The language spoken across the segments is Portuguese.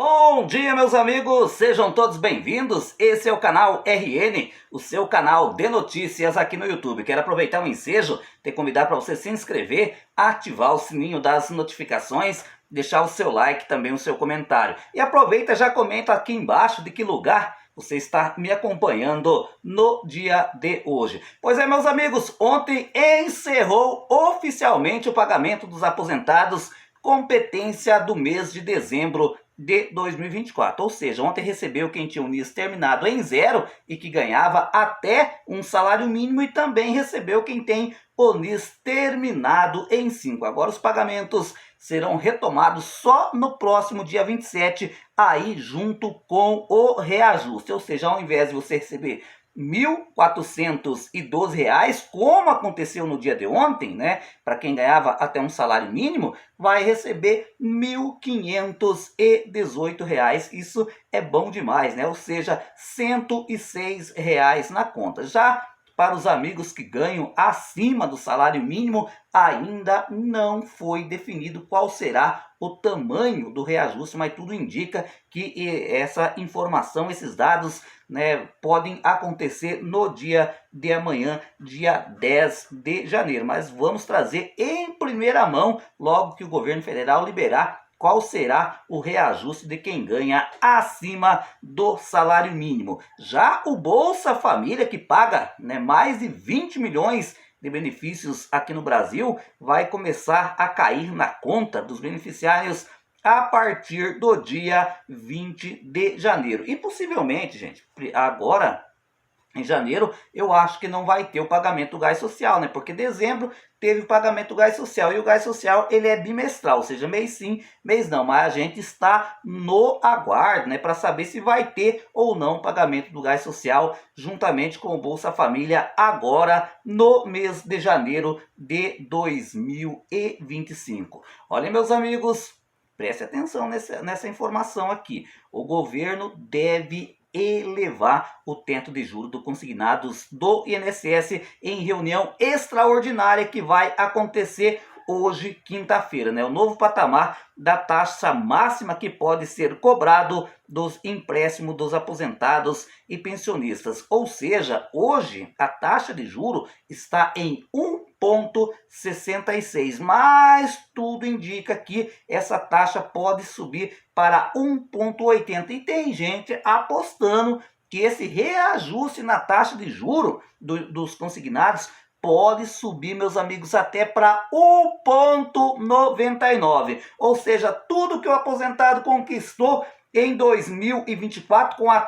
Bom dia, meus amigos, sejam todos bem-vindos. Esse é o canal RN, o seu canal de notícias aqui no YouTube. Quero aproveitar o ensejo, te convidar para você se inscrever, ativar o sininho das notificações, deixar o seu like, também o seu comentário. E aproveita, já comenta aqui embaixo de que lugar você está me acompanhando no dia de hoje. Pois é, meus amigos, ontem encerrou oficialmente o pagamento dos aposentados competência do mês de dezembro de 2024, ou seja, ontem recebeu quem tinha o NIS terminado em 0 e que ganhava até um salário mínimo, e também recebeu quem tem o NIS terminado em 5. Agora os pagamentos serão retomados só no próximo dia 27, aí junto com o reajuste, ou seja, ao invés de você receber R$ 1.412, como aconteceu no dia de ontem, né? Para quem ganhava até um salário mínimo, vai receber R$ 1.518. Isso é bom demais, né? Ou seja, R$ 106 na conta. Já para os amigos que ganham acima do salário mínimo, ainda não foi definido qual será o tamanho do reajuste, mas tudo indica que essa informação, esses dados, né, podem acontecer no dia de amanhã, dia 10 de janeiro. Mas vamos trazer em primeira mão, logo que o governo federal liberar, qual será o reajuste de quem ganha acima do salário mínimo. Já o Bolsa Família, que paga, né, mais de 20 milhões de benefícios aqui no Brasil, vai começar a cair na conta dos beneficiários a partir do dia 20 de janeiro. E possivelmente, gente, agora em janeiro, eu acho que não vai ter o pagamento do gás social, né? Porque dezembro teve o pagamento do gás social, e o gás social ele é bimestral, ou seja, mês sim, mês não. Mas a gente está no aguardo, né, para saber se vai ter ou não o pagamento do gás social juntamente com o Bolsa Família agora no mês de janeiro de 2025. Olha, meus amigos, preste atenção nessa informação aqui. O governo deve elevar o teto de juros dos consignados do INSS em reunião extraordinária que vai acontecer hoje, quinta-feira, né? O novo patamar da taxa máxima que pode ser cobrado dos empréstimos dos aposentados e pensionistas. Ou seja, hoje a taxa de juro está em 1,66, mas tudo indica que essa taxa pode subir para 1,80. E tem gente apostando que esse reajuste na taxa de juro dos consignados pode subir, meus amigos, até para 1,99. Ou seja, tudo que o aposentado conquistou em 2024, com a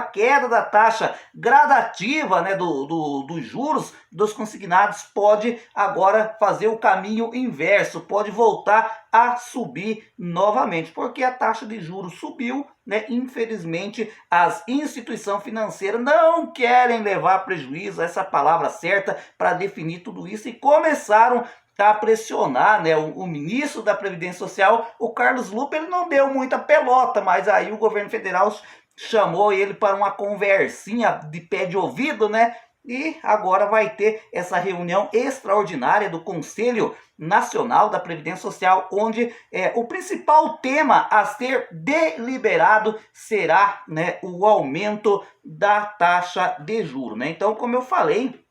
queda da taxa gradativa, né, dos juros dos consignados, pode agora fazer o caminho inverso, pode voltar a subir novamente, porque a taxa de juros subiu, né? Infelizmente, as instituições financeiras não querem levar prejuízo, essa palavra certa, para definir tudo isso, e começaram a pressionar, né, o ministro da Previdência Social, o Carlos Lupe. Ele não deu muita pelota, mas aí o governo federal chamou ele para uma conversinha de pé de ouvido, né? E agora vai ter essa reunião extraordinária do Conselho Nacional da Previdência Social, onde o principal tema a ser deliberado será, né, o aumento da taxa de juros, né? Então, como eu falei,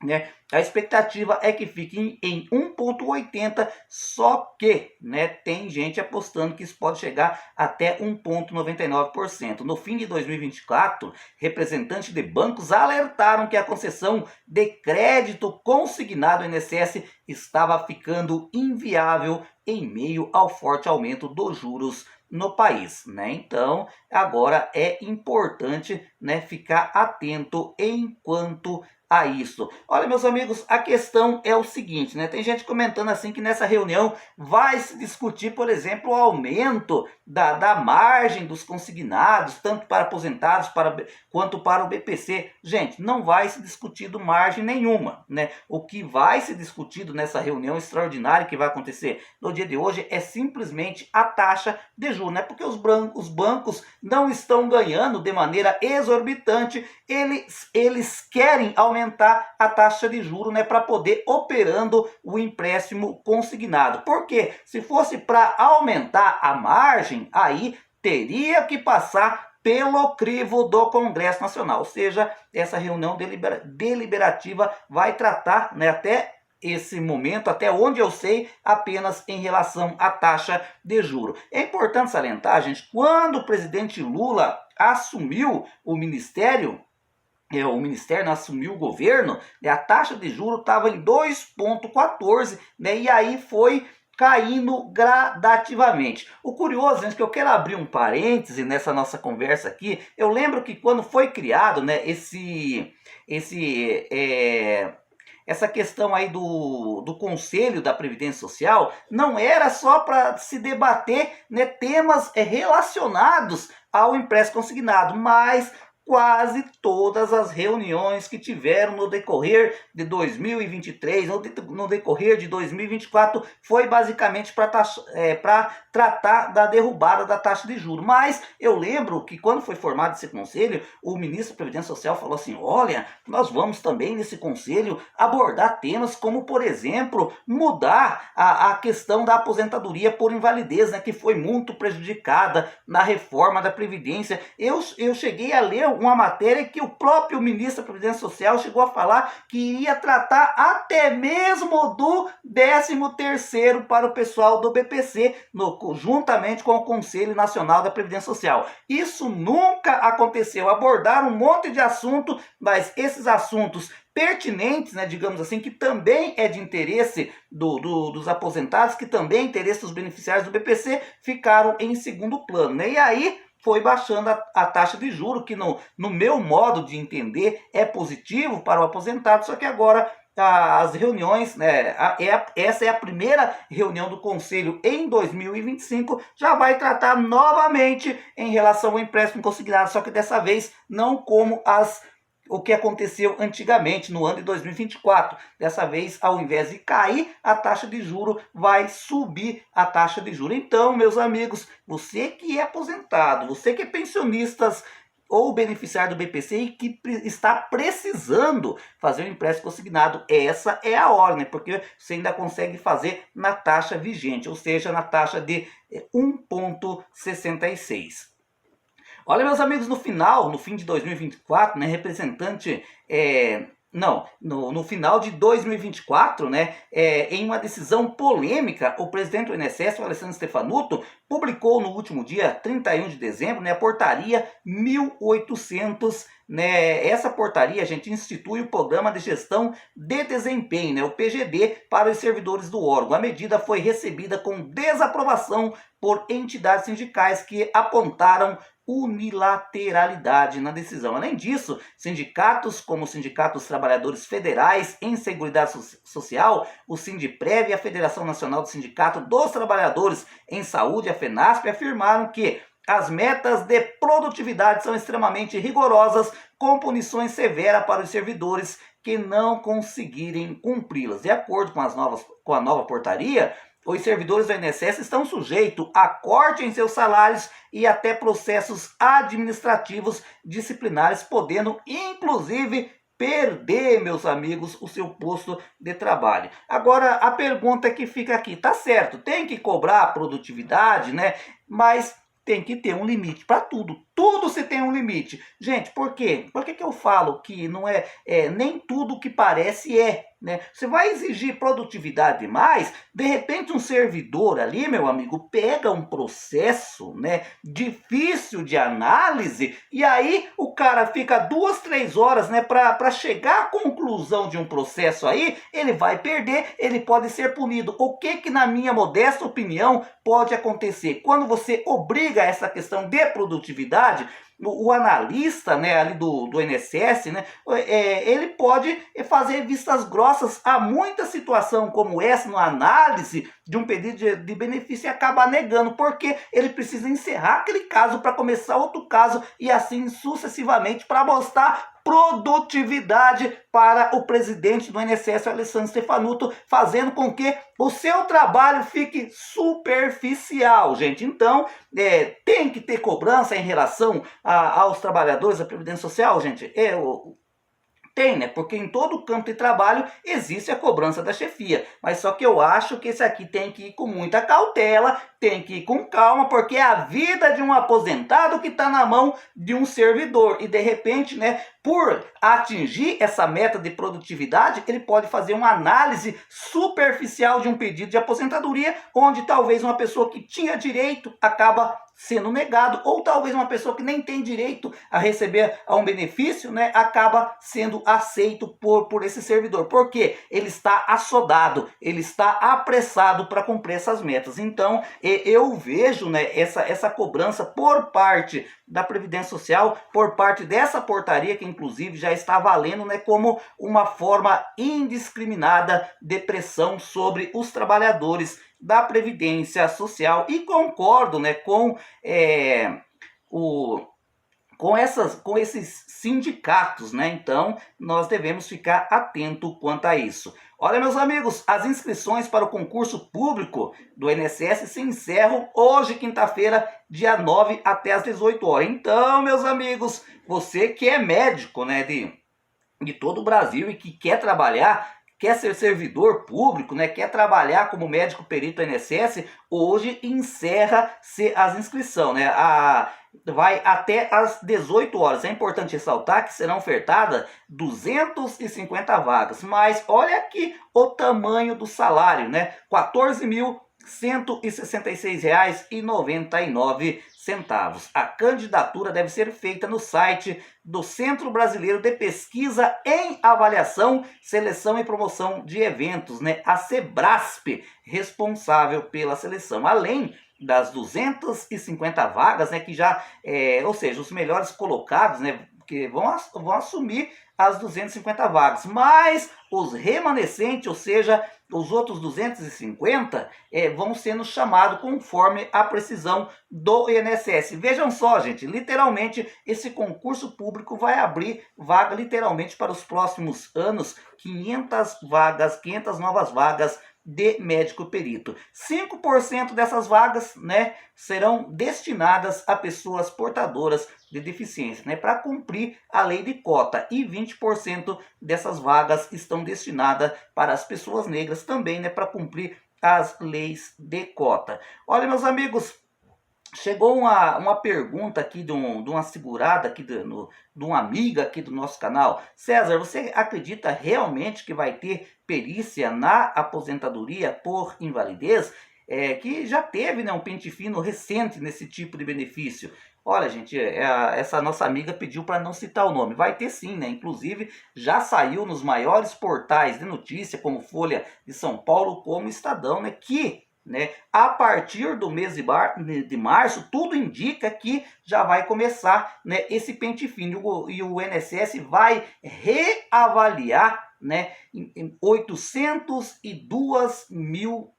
né, a expectativa é que fique em 1,80, só que, né, tem gente apostando que isso pode chegar até 1,99%. No fim de 2024, representantes de bancos alertaram que a concessão de crédito consignado ao INSS estava ficando inviável em meio ao forte aumento dos juros no país, né? Então, agora é importante, né, ficar atento enquanto a isso. Olha, meus amigos, a questão é o seguinte, né? Tem gente comentando assim que nessa reunião vai se discutir, por exemplo, o aumento da margem dos consignados, tanto para aposentados quanto para o BPC. Gente, não vai se discutir margem nenhuma, né? O que vai ser discutido nessa reunião extraordinária que vai acontecer no dia de hoje é simplesmente a taxa de juros, né? Porque os bancos não estão ganhando de maneira exorbitante, eles querem aumentar a taxa de juros, né, para poder operando o empréstimo consignado. Porque se fosse para aumentar a margem, aí teria que passar pelo crivo do Congresso Nacional, ou seja, essa reunião deliberativa vai tratar, né, até esse momento, até onde eu sei, apenas em relação à taxa de juro. É importante salientar, gente, quando o presidente Lula assumiu o ministério não assumiu o governo, né, a taxa de juros estava em 2,14, né, e aí foi caindo gradativamente. O curioso, gente, que eu quero abrir um parêntese nessa nossa conversa aqui, eu lembro que quando foi criado, né, essa questão aí do Conselho da Previdência Social, não era só para se debater, né, temas relacionados ao empréstimo consignado, mas quase todas as reuniões que tiveram no decorrer de 2023, no decorrer de 2024, foi basicamente para tratar da derrubada da taxa de juros. Mas eu lembro que quando foi formado esse conselho, o ministro da Previdência Social falou assim, olha, nós vamos também nesse conselho abordar temas como, por exemplo, mudar a questão da aposentadoria por invalidez, né, que foi muito prejudicada na reforma da Previdência. Eu cheguei a ler uma matéria que o próprio ministro da Previdência Social chegou a falar que iria tratar até mesmo do 13º para o pessoal do BPC, juntamente com o Conselho Nacional da Previdência Social. Isso nunca aconteceu. Abordaram um monte de assunto, mas esses assuntos pertinentes, né, digamos assim, que também é de interesse dos aposentados, que também é interesse dos beneficiários do BPC, ficaram em segundo plano, né? E aí foi baixando a taxa de juros, que no meu modo de entender é positivo para o aposentado, só que agora as reuniões, né, essa é a primeira reunião do Conselho em 2025, já vai tratar novamente em relação ao empréstimo consignado, só que dessa vez não como o que aconteceu antigamente, no ano de 2024. Dessa vez, ao invés de cair a taxa de juro, vai subir a taxa de juro. Então, meus amigos, você que é aposentado, você que é pensionista ou beneficiário do BPC e que está precisando fazer um empréstimo consignado, essa é a hora, né? Porque você ainda consegue fazer na taxa vigente, ou seja, na taxa de 1,66. Olha, meus amigos, no fim de 2024, né, no final de 2024, né, em uma decisão polêmica, o presidente do INSS, o Alessandro Stefanuto, publicou no último dia 31 de dezembro, né, a portaria 1800, né, essa portaria, a gente institui o Programa de Gestão de Desempenho, né, o PGD, para os servidores do órgão. A medida foi recebida com desaprovação por entidades sindicais que apontaram unilateralidade na decisão. Além disso, sindicatos como o Sindicato dos Trabalhadores Federais em Seguridade Social, o Sindiprev e a Federação Nacional do Sindicato dos Trabalhadores em Saúde, a FENASP, afirmaram que as metas de produtividade são extremamente rigorosas, com punições severas para os servidores que não conseguirem cumpri-las. De acordo com a nova portaria, os servidores do INSS estão sujeitos a corte em seus salários e até processos administrativos disciplinares, podendo inclusive perder, meus amigos, o seu posto de trabalho. Agora, a pergunta que fica aqui, tá certo, tem que cobrar a produtividade, né? Mas tem que ter um limite para tudo. Tudo se tem um limite. Gente, por quê? Por que eu falo que não nem tudo que parece né? Você vai exigir produtividade demais, de repente um servidor ali, meu amigo, pega um processo, né, difícil de análise, e aí o cara fica 2, 3 horas, né, para chegar à conclusão de um processo aí, ele vai perder, ele pode ser punido. O que na minha modesta opinião pode acontecer? Quando você obriga essa questão de produtividade, o analista, né, ali do INSS, né, ele pode fazer vistas grossas a muita situação como essa, na análise de um pedido de benefício, e acabar negando, porque ele precisa encerrar aquele caso para começar outro caso e assim sucessivamente, para mostrar produtividade para o presidente do INSS, Alessandro Stefanuto, fazendo com que o seu trabalho fique superficial, gente. Então, tem que ter cobrança em relação aos trabalhadores da Previdência Social, gente. Tem, né? Porque em todo campo de trabalho existe a cobrança da chefia. Mas só que eu acho que esse aqui tem que ir com muita cautela tem que ir com calma, porque é a vida de um aposentado que está na mão de um servidor. E de repente, né, por atingir essa meta de produtividade, ele pode fazer uma análise superficial de um pedido de aposentadoria, onde talvez uma pessoa que tinha direito acaba sendo negado, ou talvez uma pessoa que nem tem direito a receber um benefício, né, acaba sendo aceito por esse servidor. Por quê? Ele está assodado, ele está apressado para cumprir essas metas. Então, eu vejo, né, essa cobrança por parte da Previdência Social, por parte dessa portaria, que inclusive já está valendo, né, como uma forma indiscriminada de pressão sobre os trabalhadores da Previdência Social. E concordo, né, com esses sindicatos, né? Então, nós devemos ficar atento quanto a isso. Olha, meus amigos, as inscrições para o concurso público do INSS se encerram hoje, quinta-feira, dia 9, até às 18 horas. Então, meus amigos, você que é médico, né, de todo o Brasil e que quer trabalhar, quer ser servidor público, né, quer trabalhar como médico perito do INSS, hoje encerra-se as inscrições, né? Vai até às 18 horas. É importante ressaltar que serão ofertadas 250 vagas. Mas olha aqui o tamanho do salário, né? R$ 14.166,99. A candidatura deve ser feita no site do Centro Brasileiro de Pesquisa em Avaliação, Seleção e Promoção de Eventos, né? A Sebrasp, responsável pela seleção. Além das 250 vagas, né, que já, ou seja, os melhores colocados, né, que vão assumir as 250 vagas, mas os remanescentes, ou seja, os outros 250, vão sendo chamados conforme a precisão do INSS. Vejam só, gente, literalmente esse concurso público vai abrir vaga literalmente para os próximos anos, 500 novas vagas de médico perito. 5% dessas vagas, né, serão destinadas a pessoas portadoras de deficiência, né, para cumprir a lei de cota, e 20% dessas vagas estão destinadas para as pessoas negras também, né, para cumprir as leis de cota. Olha, meus amigos, chegou uma pergunta aqui de uma segurada aqui, de uma amiga aqui do nosso canal. César, você acredita realmente que vai ter perícia na aposentadoria por invalidez? Que já teve, né, um pente fino recente nesse tipo de benefício. Olha, gente, essa nossa amiga pediu para não citar o nome. Vai ter sim, né? Inclusive, já saiu nos maiores portais de notícia, como Folha de São Paulo, como Estadão, né, que, né, a partir do mês de março, tudo indica que já vai começar, né, esse pente fino, e o INSS vai reavaliar, né, em 802 mil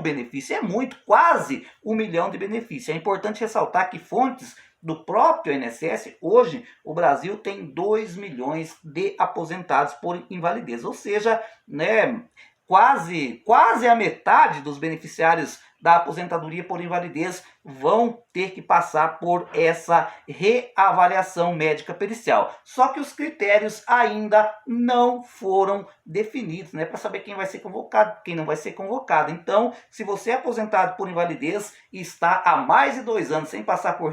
benefícios. É muito, quase 1 milhão de benefícios. É importante ressaltar que fontes do próprio INSS, hoje o Brasil tem 2 milhões de aposentados por invalidez, ou seja, né, quase a metade dos beneficiários da aposentadoria por invalidez vão ter que passar por essa reavaliação médica pericial. Só que os critérios ainda não foram definidos, né, para saber quem vai ser convocado, quem não vai ser convocado. Então, se você é aposentado por invalidez e está há mais de 2 anos sem passar por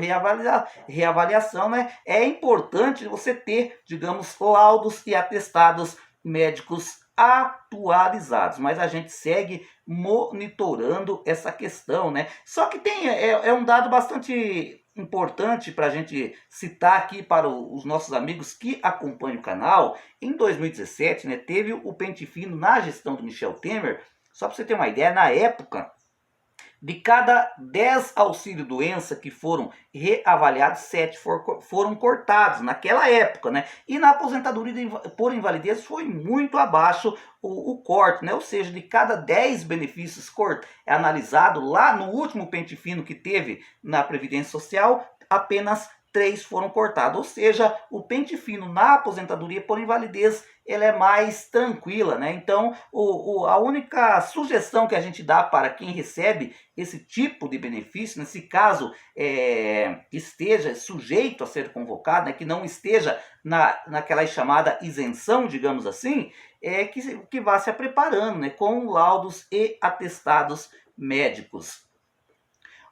reavaliação, né, é importante você ter, digamos, laudos e atestados médicos atualizados, mas a gente segue monitorando essa questão, né? Só que tem um dado bastante importante para a gente citar aqui para os nossos amigos que acompanham o canal. Em 2017, né, teve o pente fino na gestão do Michel Temer. Só para você ter uma ideia, na época, de cada 10 auxílio-doença que foram reavaliados, 7 foram cortados naquela época, né? E na aposentadoria por invalidez foi muito abaixo o corte, né? Ou seja, de cada 10 benefícios analisado lá no último pente fino que teve na Previdência Social, apenas 3 foram cortados. Ou seja, o pente fino na aposentadoria por invalidez ela é mais tranquila, né? Então, a única sugestão que a gente dá para quem recebe esse tipo de benefício, nesse caso esteja sujeito a ser convocado, né, que não esteja naquela chamada isenção, digamos assim, é que vá se preparando, né, com laudos e atestados médicos.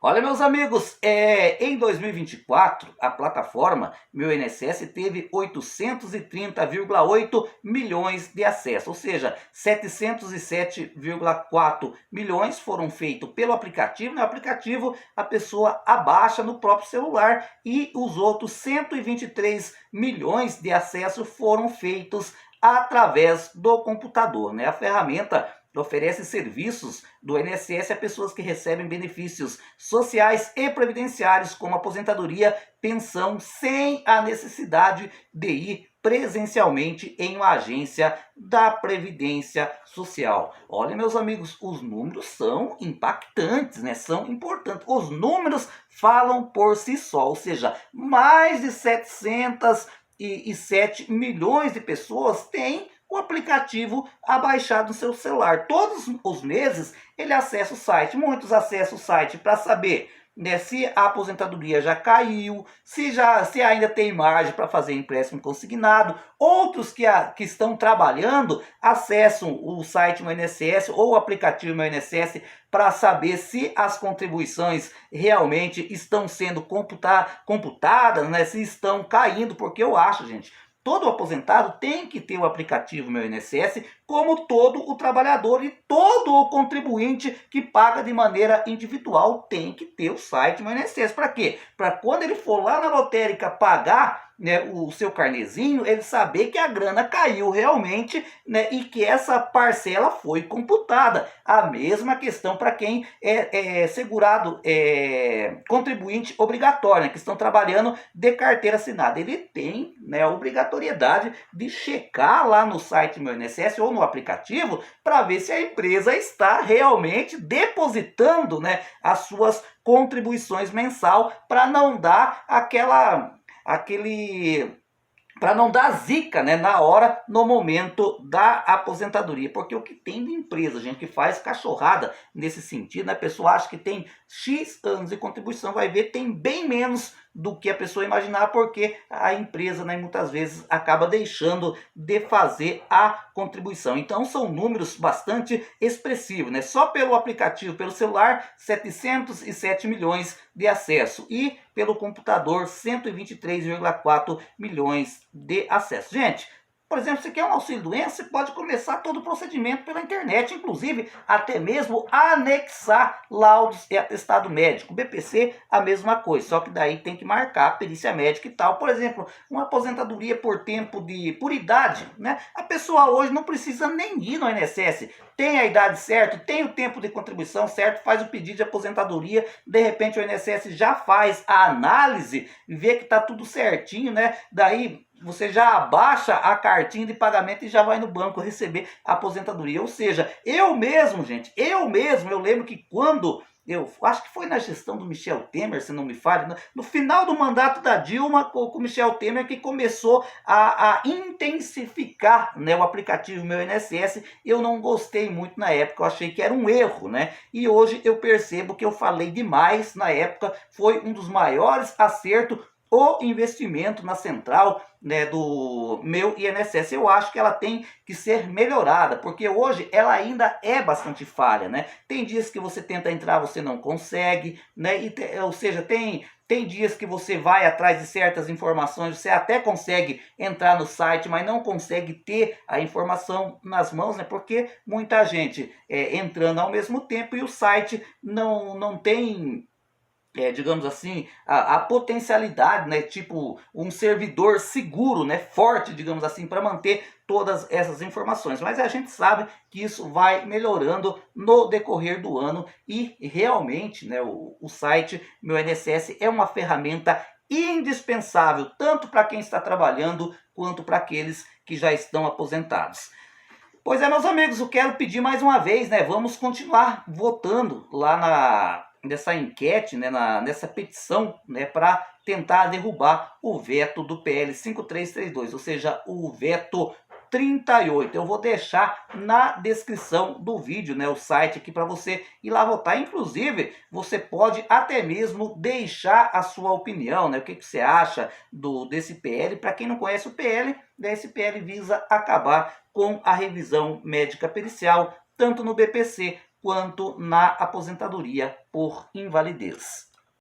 Olha, meus amigos, em 2024, a plataforma Meu INSS teve 830,8 milhões de acessos, ou seja, 707,4 milhões foram feitos pelo aplicativo. No aplicativo, a pessoa abaixa no próprio celular e os outros 123 milhões de acessos foram feitos através do computador, né? A ferramenta oferece serviços do INSS a pessoas que recebem benefícios sociais e previdenciários, como aposentadoria, pensão, sem a necessidade de ir presencialmente em uma agência da Previdência Social. Olha, meus amigos, os números são impactantes, né? São importantes. Os números falam por si só, ou seja, mais de 707 milhões de pessoas têm o aplicativo abaixado no seu celular. Todos os meses ele acessa o site. Muitos acessam o site para saber, né, se a aposentadoria já caiu, se ainda tem margem para fazer empréstimo consignado. Outros que estão trabalhando acessam o site Meu INSS ou o aplicativo Meu INSS para saber se as contribuições realmente estão sendo computadas, né, se estão caindo, porque eu acho, gente, todo aposentado tem que ter o aplicativo Meu INSS, como todo o trabalhador e todo o contribuinte que paga de maneira individual tem que ter o site Meu INSS. Para quê? Para quando ele for lá na lotérica pagar, né, o seu carnezinho, ele saber que a grana caiu realmente, né, e que essa parcela foi computada. A mesma questão para quem é segurado, contribuinte obrigatório, né, que estão trabalhando de carteira assinada. Ele tem, né, a obrigatoriedade de checar lá no site Meu INSS ou no aplicativo para ver se a empresa está realmente depositando, né, as suas contribuições mensal, para não dar para não dar zica, né, na hora, no momento da aposentadoria. Porque o que tem de empresa, gente, que faz cachorrada nesse sentido, né, a pessoa acha que tem X anos de contribuição, vai ver, tem bem menos do que a pessoa imaginar, porque a empresa, né, muitas vezes acaba deixando de fazer a contribuição. Então são números bastante expressivos, né? Só pelo aplicativo, pelo celular, 707 milhões de acesso, e pelo computador 123,4 milhões de acessos. Gente, por exemplo, você quer um auxílio-doença, você pode começar todo o procedimento pela internet, inclusive até mesmo anexar laudos e atestado médico. BPC, a mesma coisa, só que daí tem que marcar a perícia médica e tal. Por exemplo, uma aposentadoria por idade, né? A pessoa hoje não precisa nem ir no INSS. Tem a idade certa, tem o tempo de contribuição certo, faz o pedido de aposentadoria, de repente o INSS já faz a análise, vê que está tudo certinho, né? Daí você já abaixa a cartinha de pagamento e já vai no banco receber a aposentadoria. Ou seja, eu mesmo, eu lembro que quando eu acho que foi na gestão do Michel Temer, se não me falha, no final do mandato da Dilma, com o Michel Temer, que começou a intensificar, né, o aplicativo Meu INSS. Eu não gostei muito na época, eu achei que era um erro, né? E hoje eu percebo que eu falei demais na época, foi um dos maiores acertos o investimento na central, né, do Meu INSS. Eu acho que ela tem que ser melhorada, porque hoje ela ainda é bastante falha, né? Tem dias que você tenta entrar, você não consegue, né? Ou seja, tem dias que você vai atrás de certas informações, você até consegue entrar no site, mas não consegue ter a informação nas mãos, né? Porque muita gente entrando ao mesmo tempo e o site não tem, digamos assim, a potencialidade, né, tipo um servidor seguro, né, forte, digamos assim, para manter todas essas informações. Mas a gente sabe que isso vai melhorando no decorrer do ano e realmente, né, o site Meu INSS é uma ferramenta indispensável, tanto para quem está trabalhando quanto para aqueles que já estão aposentados. Pois é, meus amigos, eu quero pedir mais uma vez, né, vamos continuar votando lá nessa enquete, né, nessa petição, né, para tentar derrubar o veto do PL 5332, ou seja, o veto 38. Eu vou deixar na descrição do vídeo, né, o site aqui para você ir lá votar. Inclusive, você pode até mesmo deixar a sua opinião, né, o que você acha desse PL. Para quem não conhece o PL, né, esse PL visa acabar com a revisão médica pericial, tanto no BPC quanto na aposentadoria por invalidez.